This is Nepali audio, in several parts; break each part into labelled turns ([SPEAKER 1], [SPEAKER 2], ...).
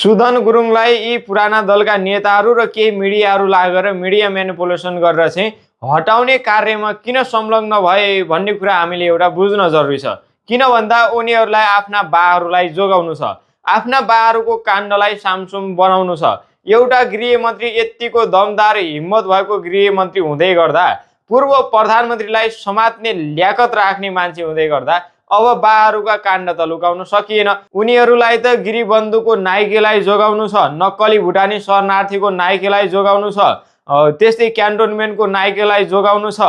[SPEAKER 1] सुदन गुरुङलाई यी पुराना दलका नेताहरू र केही मिडियाहरू लागेर मिडिया म्यानिपुलेसन गरेर चाहिँ हटाउने कार्यमा किन संलग्न भए भन्ने कुरा हामीले एउटा बुझ्न जरुरी छ। किन भन्दा उनीहरूलाई आफ्ना बाहरूलाई जोगाउनु छ, आफ्ना बाहरूको काण्डलाई सामसुम बनाउनु छ। एउटा गृहमन्त्री यतिको दमदार हिम्मत भएको गृहमन्त्री हुँदै गर्दा, पूर्व प्रधानमन्त्रीलाई समात्ने ल्याकत राख्ने मान्छे हुँदै गर्दा अब बाहरूका काण्ड त लुकाउन सकिएन। उनीहरूलाई त गिरिबन्धुको नाइकेलाई जोगाउनु छ, नक्कली भुटानी शरणार्थीको नाइकेलाई जोगाउनु छ, त्यस्तै क्यान्टोनमेन्टको नाइकेलाई जोगाउनु छ,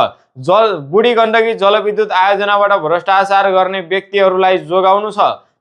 [SPEAKER 1] बुढी गण्डकी जलविद्युत आयोजनाबाट भ्रष्टाचार गर्ने व्यक्तिहरूलाई जोगाउनु छ,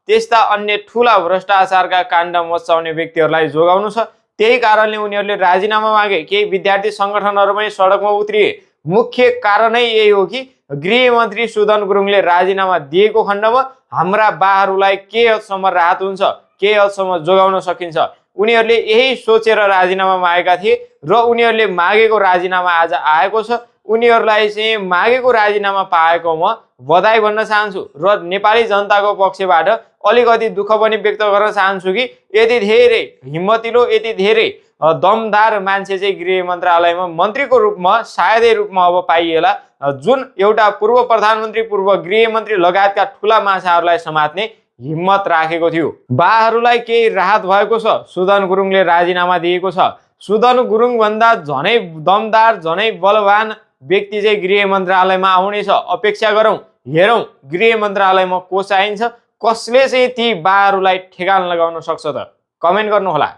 [SPEAKER 1] त्यस्ता अन्य ठूला भ्रष्टाचारका काण्ड मचाउने व्यक्तिहरूलाई जोगाउनु छ। त्यही कारणले उनीहरूले राजीनामा मागे। केही विद्यार्थी संगठनहरू पनि सडकमा उत्रिए। मुख्य कारणै यही हो कि गृहमन्त्री सुदन गुरुङले राजीनामा दिएको खण्डमा हाम्रा बाहरूलाई के हदसम्म राहत हुन्छ, के हदसम्म जोगाउन सकिन्छ, उनीहरूले यही सोचेर राजीनामा मागेका थिए र उनीहरूले मागेको राजीनामा आज आएको छ। उनीहरूलाई चाहिँ मागेको राजीनामा पाएको म बधाई भन्न चाहन्छु र नेपाली जनताको पक्षबाट अलिकति दुःख पनि व्यक्त गर्न चाहन्छु कि यति धेरै हिम्मतिलो, यति धेरै दमदार मान्छे चाहिँ गृह मन्त्रालयमा मन्त्रीको रूपमा सायदै रूपमा अब पाइएला, जुन एउटा पूर्व प्रधानमन्त्री, पूर्व गृहमन्त्री लगायतका ठूला माछाहरूलाई समात्ने हिम्मत राखेको थियो। बाहरूलाई केही राहत भएको छ। सुदन गुरुङले राजीनामा दिएको छ। सुदन गुरुङ भन्दा झनै दमदार, झनै बलवान व्यक्ति चाहिँ गृह मन्त्रालयमा आउनेछ। अपेक्षा गरौँ, हेरौँ गृह मन्त्रालयमा को चाहिन्छ, कसले चाहिँ ती बाहरूलाई ठेगान लगाउन सक्छ त। कमेन्ट गर्नुहोला।